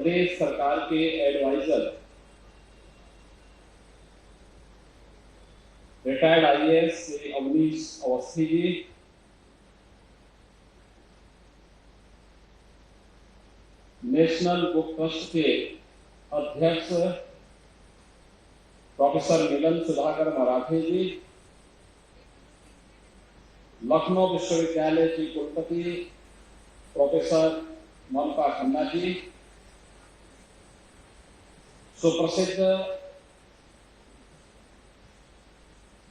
प्रदेश सरकार के advisor retired IAS Shri Awanish Awasthi ji, national book trust के अध्यक्ष प्रोफेसर मिलन सुधाकर मराठे जी, लखनऊ विश्वविद्यालय के कुलपति प्रोफेसर ममता खन्ना जी, सुप्रसिद्ध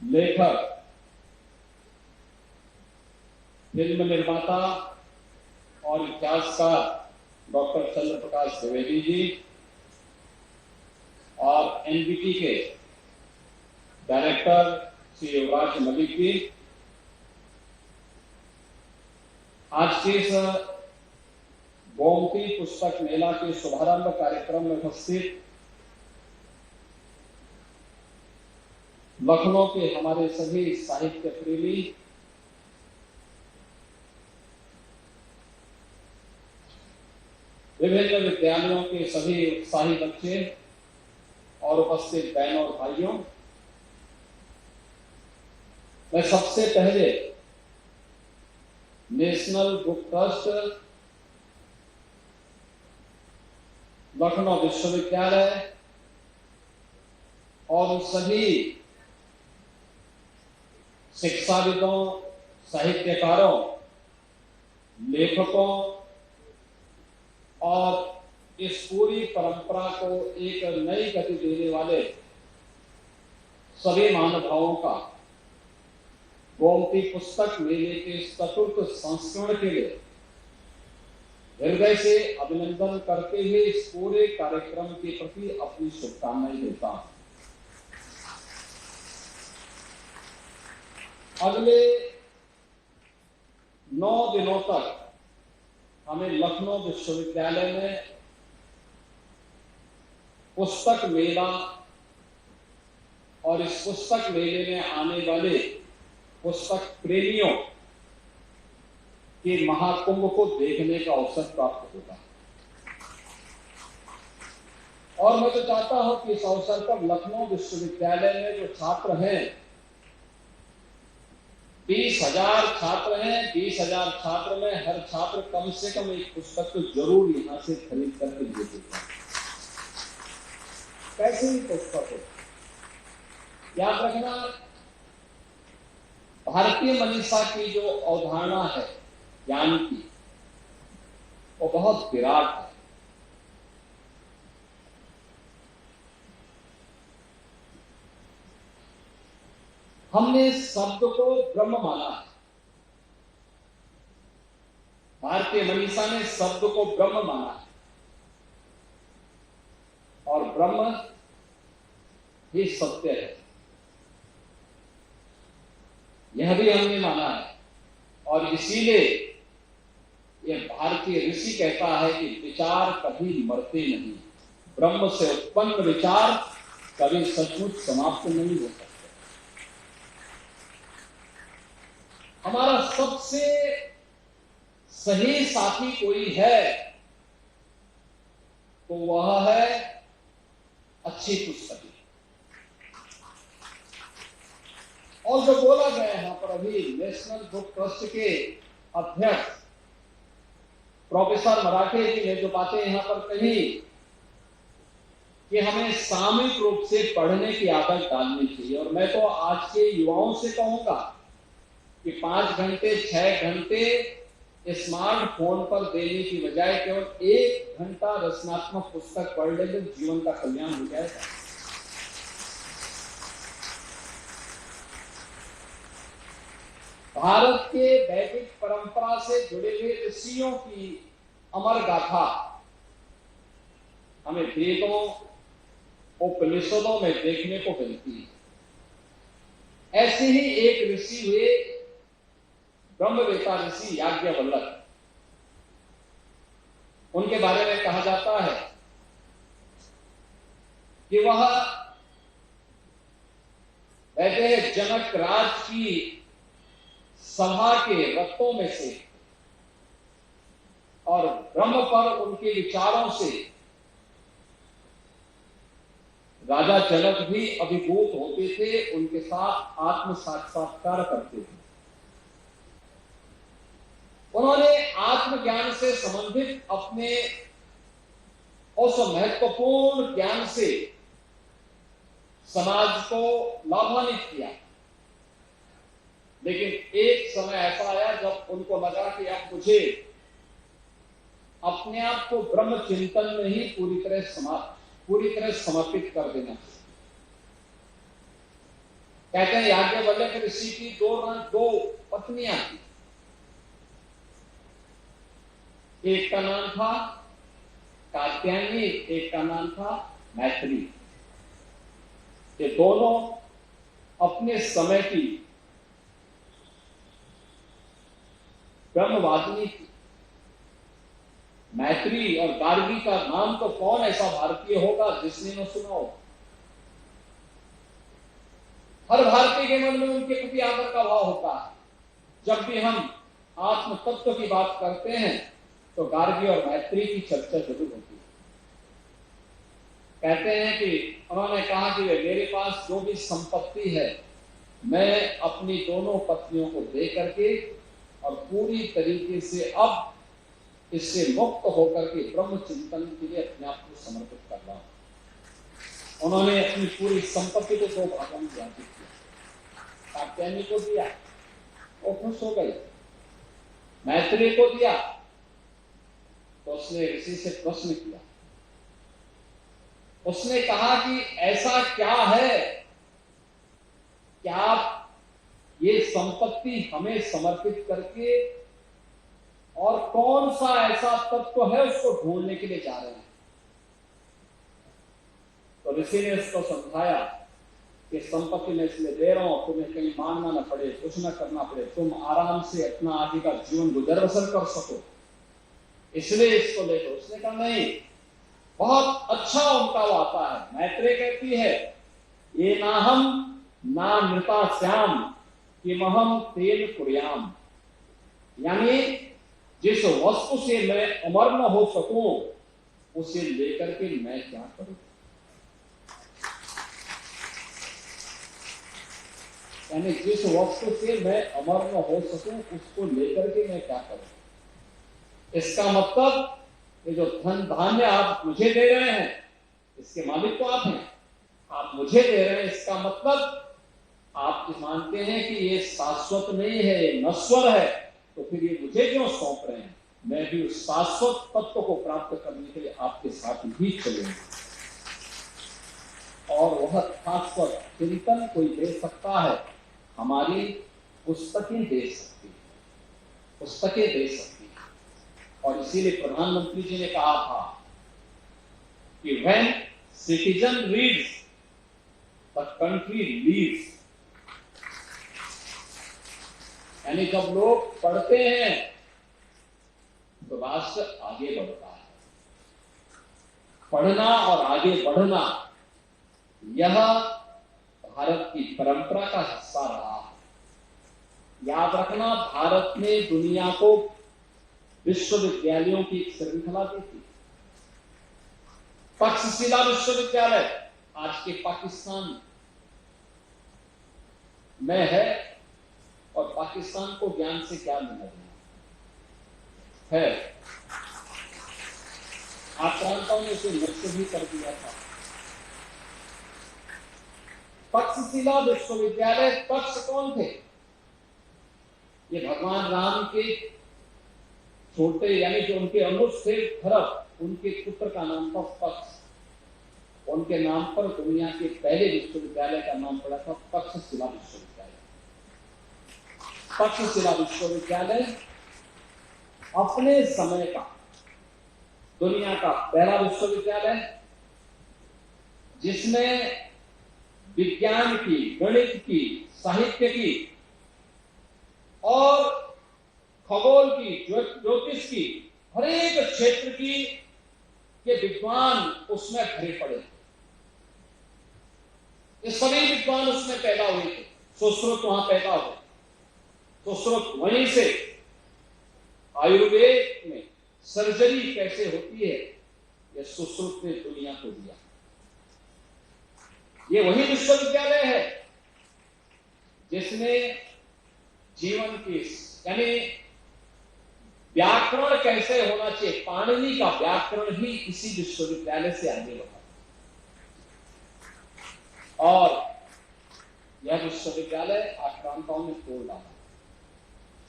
लेखक, फिल्म निर्माता और इतिहासकार डॉक्टर चंद्र प्रकाश द्विवेदी जी और एनबीटी के डायरेक्टर श्री युवराज मलिक जी, आज के इस गोमती पुस्तक मेला के शुभारंभ कार्यक्रम में उपस्थित लखनऊ के हमारे सभी साहित्य प्रेमी, विभिन्न विद्यालयों के सभी उत्साही बच्चे और उपस्थित बहनों और भाइयों, मैं सबसे पहले नेशनल बुक ट्रस्ट, लखनऊ विश्वविद्यालय और सभी शिक्षाविदों, साहित्यकारों, लेखकों और इस पूरी परंपरा को एक नई गति देने वाले सभी महानुभावों का गोमती पुस्तक मेले के चतुर्थ संस्करण के लिए हृदय से अभिनंदन करते हुए इस पूरे कार्यक्रम के प्रति अपनी शुभकामनाएं देता हूं। अगले 9 दिनों तक हमें लखनऊ विश्वविद्यालय में पुस्तक मेला और इस पुस्तक मेले में आने वाले पुस्तक प्रेमियों के महाकुंभ को देखने का अवसर प्राप्त होगा और मैं तो चाहता हूं कि इस अवसर पर लखनऊ विश्वविद्यालय में जो छात्र हैं, 20,000 छात्र हैं, 20,000 छात्र में हर छात्र कम से कम एक पुस्तक तो जरूर यहां से खरीद करके ले देगा। कैसे ही पुस्तक हो, याद रखना, भारतीय मनीषा की जो अवधारणा है ज्ञान की, वो बहुत विराट है। हमने शब्द को ब्रह्म माना है, भारतीय मनीषा ने शब्द को ब्रह्म माना है और ब्रह्म ही सत्य है, यह भी हमने माना है। और इसीलिए यह भारतीय ऋषि कहता है कि विचार कभी मरते नहीं, ब्रह्म से उत्पन्न विचार कभी सचमुच समाप्त नहीं हो सकते। हमारा सबसे सही साथी कोई है तो वह है अच्छी पुस्तकें। और जो बोला गया यहां पर अभी नेशनल बुक ट्रस्ट के अध्यक्ष प्रोफेसर मराठे जी ने जो बातें यहां पर कही कि हमें सामूहिक रूप से पढ़ने की आदत डालनी चाहिए, और मैं तो आज के युवाओं से कहूंगा कि 5 घंटे 6 घंटे स्मार्टफोन पर देने की बजाय केवल 1 घंटा रचनात्मक पुस्तक पढ़ ले तो जीवन का कल्याण हो जाएगा। भारत के वैदिक परंपरा से जुड़े हुए ऋषियों की अमर गाथा हमें वेदों, उपनिषदों में देखने को मिलती है। ऐसे ही एक ऋषि हुए ब्रह्मवेत्ता ऋषि याज्ञवल्क्य। उनके बारे में कहा जाता है कि वह वैदिक जनक राज की सभा के रथों में से और ब्रह्म पर उनके विचारों से राजा जनक भी अभिभूत होते थे, उनके साथ आत्म साक्षात्कार करते थे। उन्होंने आत्मज्ञान से संबंधित अपने उस महत्वपूर्ण ज्ञान से समाज को लाभान्वित किया। लेकिन एक समय ऐसा आया जब उनको लगा कि अब मुझे अपने आप को ब्रह्म चिंतन में ही पूरी तरह समर्पित कर देना। कहते हैं याज्ञवल्क्य ऋषि की दो पत्नियां थी। एक का नाम था कात्यायनी, एक का नाम था मैत्री। ये दोनों अपने समय की ब्रह्मवादिनी थी। मैत्री और गार्गी का नाम तो कौन ऐसा भारतीय होगा जिसने न सुना हो। हर भारतीय के मन में उनके प्रति आदर का भाव होता है। जब भी हम आत्म तत्व की बात करते हैं तो गार्गी और मैत्री की चर्चा जरूर होती है। कहते हैं कि उन्होंने कहा कि मेरे पास जो भी संपत्ति है मैं अपनी दोनों पत्नियों को दे करके और पूरी तरीके से अब इससे मुक्त होकर के ब्रह्म चिंतन के लिए अपने आप को समर्पित कर रहा हूं। उन्होंने अपनी पूरी संपत्ति को 2 भागों में विभाजित किया। कात्यायनी को दिया, वो खुश हो गई। मैत्री को दिया तो उसने ऋषि से प्रश्न किया। उसने कहा कि ऐसा क्या है कि आप ये संपत्ति हमें समर्पित करके और कौन सा ऐसा तत्व है उसको ढूंढने के लिए जा रहे हैं। तो ऋषि ने उसको समझाया कि संपत्ति मैं इसलिए दे रहा हूं तुम्हें कहीं मांगना ना पड़े, कुछ ना करना पड़े, तुम आराम से अपना आगे का जीवन गुजर बसर कर सको, इसलिए इसको लेकर। उसने कहा नहीं, बहुत अच्छा उनका वो आता है। मैत्रेय कहती है ये ना हम ना नृता श्याम कि महम तेल कुर्याम, यानी जिस वस्तु से मैं अमर न हो सकूं उसे लेकर के मैं क्या करूं। यानी जिस वस्तु से मैं अमर न हो सकूं उसको लेकर के मैं क्या करूं। इसका मतलब ये जो धन धान्य आप मुझे दे रहे हैं इसके मालिक तो आप हैं, आप मुझे दे रहे हैं, इसका मतलब आप मानते हैं कि ये शाश्वत नहीं है, ये नश्वर है, तो फिर ये मुझे क्यों सौंप रहे हैं। मैं भी उस शाश्वत तत्व को प्राप्त करने के लिए आपके साथ ही चलूंगा। और वह शाश्वत चिंतन कोई दे सकता है, हमारी पुस्तकें दे सकती है, पुस्तकें दे सकती है। और इसीलिए प्रधानमंत्री जी ने कहा था कि when citizen reads the country leads, यानी जब लोग पढ़ते हैं तो राष्ट्र आगे बढ़ता है। पढ़ना और आगे बढ़ना यह भारत की परंपरा का हिस्सा रहा है। याद रखना, भारत ने दुनिया को विश्वविद्यालयों की एक श्रृंखला दी थी। तक्षशिला विश्वविद्यालय आज के पाकिस्तान में है और पाकिस्तान को ज्ञान से क्या लेना देना है। आक्रांताओं ने उसे नष्ट भी कर दिया था। तक्षशिला विश्वविद्यालय, तक्ष कौन थे? ये भगवान राम के छोटे यानी जो उनके अनुज थे भरत, उनके पुत्र का नाम था तक्ष। उनके नाम पर दुनिया के पहले विश्वविद्यालय का नाम पड़ा था तक्षशिला विश्वविद्यालय। तक्षशिला विश्वविद्यालय अपने समय का दुनिया का पहला विश्वविद्यालय जिसमें विज्ञान की, गणित की, साहित्य की और खगोल की, ज्योतिष की, हर एक क्षेत्र की के विद्वान उसमें भरे पड़े थे। ये सभी विद्वान उसमें पैदा हुए थे। सुश्रुत वहां पैदा हुए। सुश्रुत वहीं से आयुर्वेद में सर्जरी कैसे होती है यह सुश्रुत ने दुनिया को दिया। ये वही विश्वविद्यालय है जिसने जीवन की यानी व्याकरण कैसे होना चाहिए, पाणिनि का व्याकरण ही इसी विश्वविद्यालय से आगे बढ़ा और यह विश्वविद्यालय आक्रांताओं ने तोड़ डाला,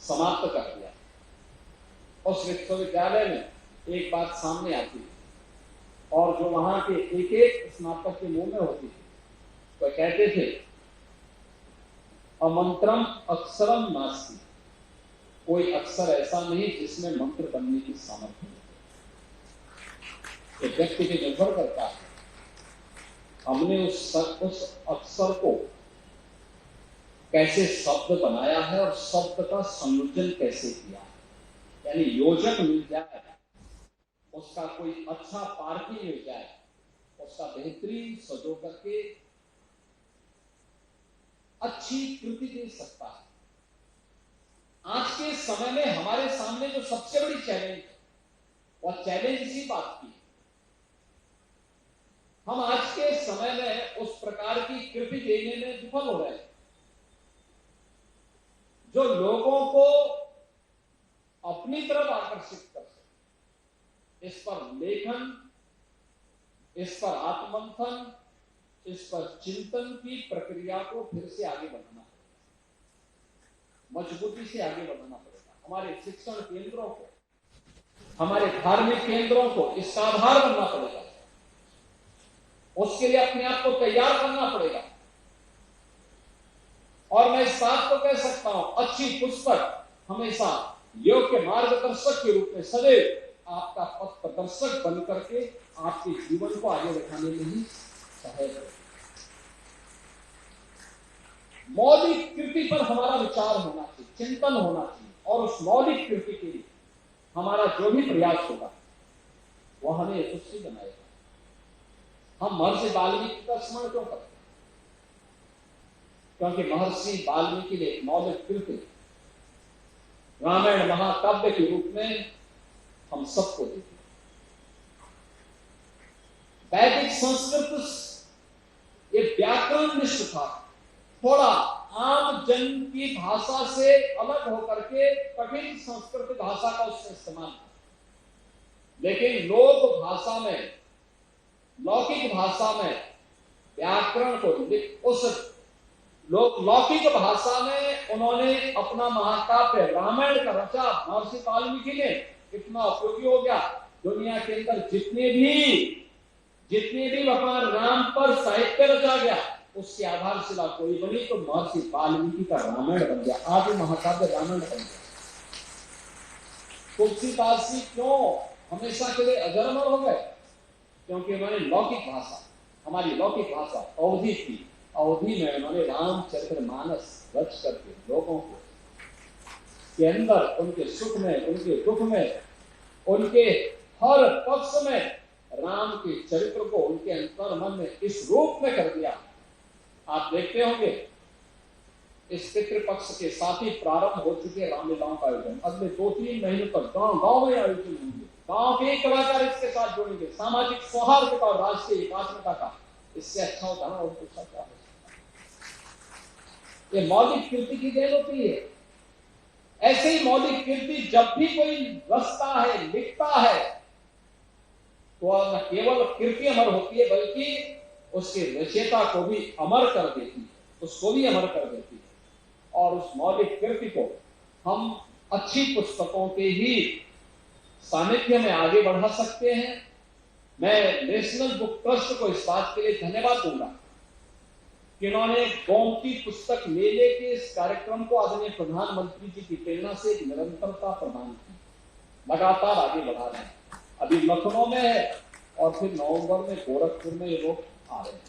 समाप्त कर दिया। उस विश्वविद्यालय में एक बात सामने आती है और जो वहां के एक एक स्नातक के मुंह में होती थी, तो कहते थे अमंत्रम अक्षरम नास्ति, कोई अक्षर ऐसा नहीं जिसमें मंत्र बनने की सामर्थ्य है। तो व्यक्ति पे निर्भर करता है हमने उस अक्षर को कैसे शब्द बनाया है और शब्द का संयोजन कैसे किया है। यानी योजक मिल जाए, उसका कोई अच्छा पार्टी मिल जाए, उसका बेहतरीन सजो करके अच्छी कृति दे सकता है। आज के समय में हमारे सामने जो सबसे बड़ी चैलेंज है वह चैलेंज इसी बात की है, हम आज के समय में उस प्रकार की कृति देने में विफल हो रहे हैं जो लोगों को अपनी तरफ आकर्षित कर सके। इस पर लेखन, इस पर आत्ममंथन, इस पर चिंतन की प्रक्रिया को फिर से आगे बढ़ाना पड़ेगा, मजबूती से आगे बढ़ाना पड़ेगा। हमारे शिक्षण केंद्रों को, हमारे धार्मिक केंद्रों को इसका आधार बनना पड़ेगा। उसके लिए अपने आप को तैयार करना पड़ेगा। और मैं इस बात को कह सकता हूं, अच्छी पुस्तक हमेशा योग के मार्गदर्शक के रूप में सदैव आपका पथ प्रदर्शक बन करके आपके जीवन को आगे बढ़ाने में ही सहायक है। मौलिक कृति पर हमारा विचार होना चाहिए, चिंतन होना चाहिए, और उस मौलिक कृति के लिए हमारा जो भी प्रयास होगा वह हमें यशस्वी बनाएगा। हम महर्षि वाल्मीकि का स्मरण क्यों करते हैं? क्योंकि महर्षि वाल्मीकि ने मौलिक कृति रामायण महाकाव्य के रूप में हम सबको देते। वैदिक संस्कृत ये व्याकरण निष्ठ था, थोड़ा आम जन की भाषा से अलग होकर के कठिन संस्कृत भाषा का उसने इस्तेमाल किया। लेकिन लोक भाषा में, लौकिक भाषा में व्याकरण को उस लौकिक भाषा में उन्होंने अपना महाकाव्य रामायण का रचा। महर्षि वाल्मीकि ने इतना उपयोगी हो गया, दुनिया के अंदर जितने भी भगवान राम पर साहित्य रचा गया उसकी आधारशिला कोई बनी तो महर्षि वाल्मीकि का रामायण बन गया। आदि महाकाव्य रामायण बन गया। तुलसीदास जी क्यों हमेशा के लिए अजरअमर हो गए? क्योंकि उन्होंने लौकिक भाषा, हमारी लौकिक भाषा अवधि थी, अवधि में उन्होंने रामचरितमानस रच करके लोगों को के अंदर उनके सुख में, उनके दुख में, उनके हर पक्ष में राम के चरित्र को उनके अंतर मन में इस रूप में कर दिया। आप देखते होंगे इस पितृपक्ष के साथ ही प्रारंभ हो चुके रामलीलाओं का आयोजन अगले 2-3 महीने तक गांव में आयोजन होंगे। गांव के कलाकार इसके साथ जुड़ेंगे। सामाजिक सौहार्द का और राष्ट्रीय एकात्मता का इससे अच्छा उदाहरण और कुछ क्या हो सकता है? ये मौलिक कृति की देन होती है। ऐसे ही मौलिक कृति जब भी कोई रचता है, लिखता है, तो न केवल कृति अमर होती है बल्कि उसके रचयिता को भी अमर कर देती है, उसको भी अमर कर देती है। और उस मौलिक कृति को हम अच्छी पुस्तकों के ही सानिध्य में आगे बढ़ा सकते हैं। मैं नेशनल बुक ट्रस्ट को इस बात के लिए धन्यवाद दूंगा कि इन्होंने गोमती पुस्तक मेले के इस कार्यक्रम को आदरणीय प्रधानमंत्री जी की प्रेरणा से निरंतरता प्रदान की, लगातार आगे बढ़ा रहे हैं। अभी लखनऊ में है और फिर नवंबर में गोरखपुर में ये लोग आ रहे हैं।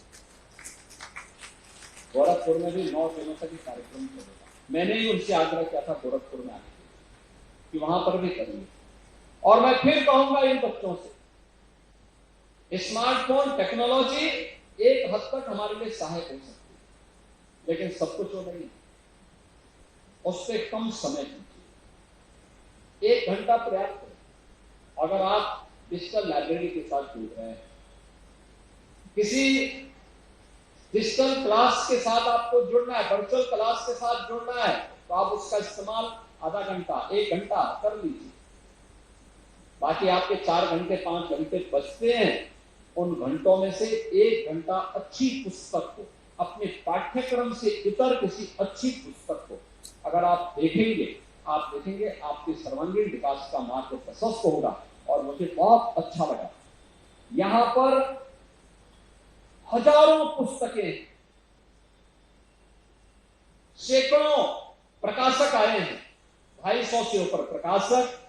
गोरखपुर में भी 9 दिनों तक कार्यक्रम चलेगा। मैंने ही उनसे आग्रह किया था गोरखपुर में आने के लिए कि वहां पर भी करेंगे। और मैं फिर कहूंगा इन बच्चों से, स्मार्टफोन टेक्नोलॉजी एक हद तक हमारे लिए सहायक हो सकती है, लेकिन सब कुछ हो नहीं। उस पर कम समय दीजिए, 1 घंटा पर्याप्त है। अगर आप डिजिटल लाइब्रेरी के साथ जुड़ रहे हैं, किसी डिजिटल क्लास के साथ आपको जुड़ना है, वर्चुअल क्लास के साथ जुड़ना है, तो आप उसका इस्तेमाल आधा घंटा 1 घंटा कर लीजिए। बाकी आपके 4 घंटे 5 घंटे बचते हैं, उन घंटों में से 1 घंटा अच्छी पुस्तक को, अपने पाठ्यक्रम से इतर किसी अच्छी पुस्तक को अगर आप देखेंगे, आप देखेंगे आपके सर्वांगीण विकास का मार्ग प्रशस्त होगा। और मुझे बहुत अच्छा लगा, यहां पर हजारों पुस्तकें, सैकड़ों प्रकाशक आए हैं, 250 से ऊपर प्रकाशक,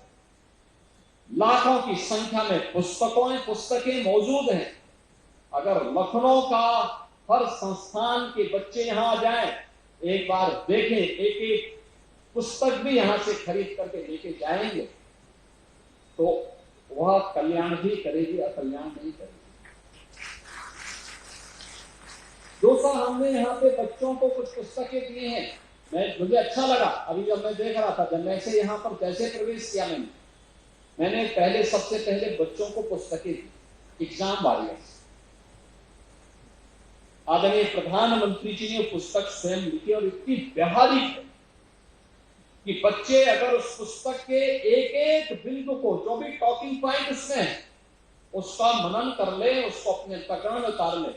लाखों की संख्या में पुस्तकें मौजूद हैं। अगर लखनऊ का हर संस्थान के बच्चे यहां आ जाएं, एक बार देखें, एक एक पुस्तक भी यहां से खरीद करके लेके जाएंगे, तो वह कल्याण भी करेगी, अकल्याण नहीं करेगी। दूसरा, हमने यहाँ पे बच्चों को कुछ पुस्तकें दी हैं। मुझे अच्छा लगा, अभी जब मैं देख रहा था, जब मैं से यहाँ पर कैसे प्रवेश किया, मैंने सबसे पहले बच्चों को पुस्तकें दी, एग्जाम वॉरियर्स। आदरणीय प्रधानमंत्री जी ने पुस्तक स्वयं लिखी और इतनी व्यवहारिक है कि बच्चे अगर उस पुस्तक के एक एक बिंदु को, जो भी टॉकिंग पॉइंट उसमें है, उसका मनन कर ले, उसको अपने प्रकरण में उतार ले,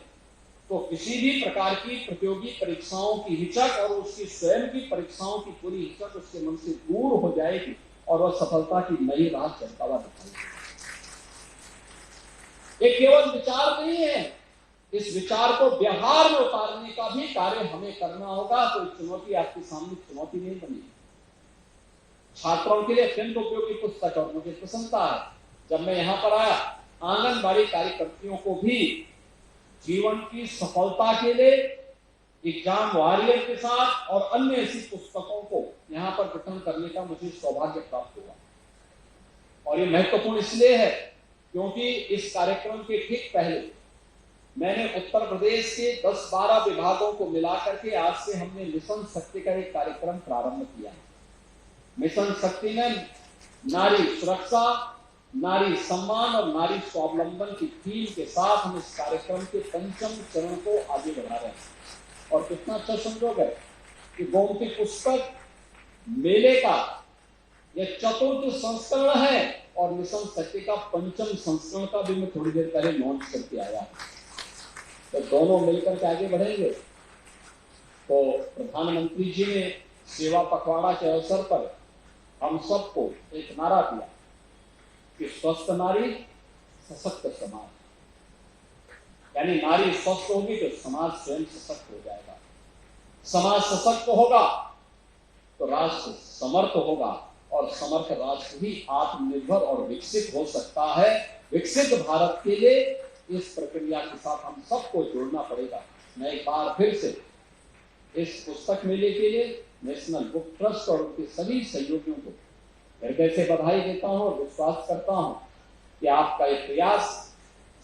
तो किसी भी प्रकार की प्रतियोगी परीक्षाओं की हिचक और उसकी स्वयं की परीक्षाओं की पूरी हिचक उसके मन से दूर हो जाएगी और वह सफलता की नई राह चलता हुआ दिखाई। ये केवल विचार नहीं है, इस विचार को व्यवहार में उतारने का भी कार्य हमें करना होगा। कोई चुनौती आपके सामने चुनौती नहीं बनी। छात्रों के लिए अत्यंत उपयोगी पुस्तक, और मुझे प्रसन्नता है जब मैं यहां पर आया, आंगनबाड़ी कार्यकर्तियों को भी जीवन की सफलता के लिए एग्जाम वॉरियर के साथ और अन्य ऐसी पुस्तकों को यहां पर गठन करने का मुझे सौभाग्य प्राप्त हुआ। और ये महत्वपूर्ण इसलिए है क्योंकि इस कार्यक्रम के ठीक पहले मैंने उत्तर प्रदेश के 10-12 विभागों को मिलाकर के आज से हमने मिशन शक्ति का एक कार्यक्रम प्रारंभ किया। मिशन शक्ति में नारी सुरक्षा, नारी सम्मान और नारी स्वावलंबन की थीम के साथ हम इस कार्यक्रम के 5वें चरण को आगे बढ़ा रहे हैं। और कितना अच्छा संयोग है कि गोमती पुस्तक मेले का यह 4th संस्करण है और मिशन शक्ति का 5वां संस्करण का भी मैं थोड़ी देर पहले लॉन्च करके आया। तो दोनों मिलकर के आगे बढ़ेंगे। तो प्रधानमंत्री जी ने सेवा पखवाड़ा के अवसर पर हम सबको एक नारा दिया कि स्वस्थ नारी सशक्त समाज, यानी नारी स्वस्थ होगी तो समाज स्वयं सशक्त हो जाएगा, समाज सशक्त होगा तो राष्ट्र समर्थ होगा और समर्थ राष्ट्र ही आत्मनिर्भर और विकसित हो सकता है। विकसित भारत के लिए इस प्रक्रिया के साथ हम सबको जोड़ना पड़ेगा। मैं एक बार फिर से इस पुस्तक मेले के लिए नेशनल बुक ट्रस्ट और उनके सभी सहयोगियों को हृदय से बधाई देता हूं और विश्वास करता हूं कि आपका एक प्रयास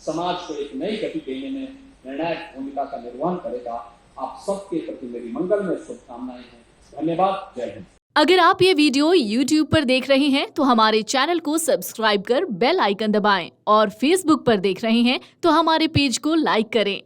समाज को एक नई गति देने में निर्णायक भूमिका का निर्वहन करेगा। आप सबके प्रति मेरी मंगलमय शुभकामनाएं हैं। धन्यवाद। जय हिंद। अगर आप ये वीडियो YouTube पर देख रहे हैं तो हमारे चैनल को सब्सक्राइब कर बेल आइकन दबाएं और Facebook पर देख रहे हैं तो हमारे पेज को लाइक करें।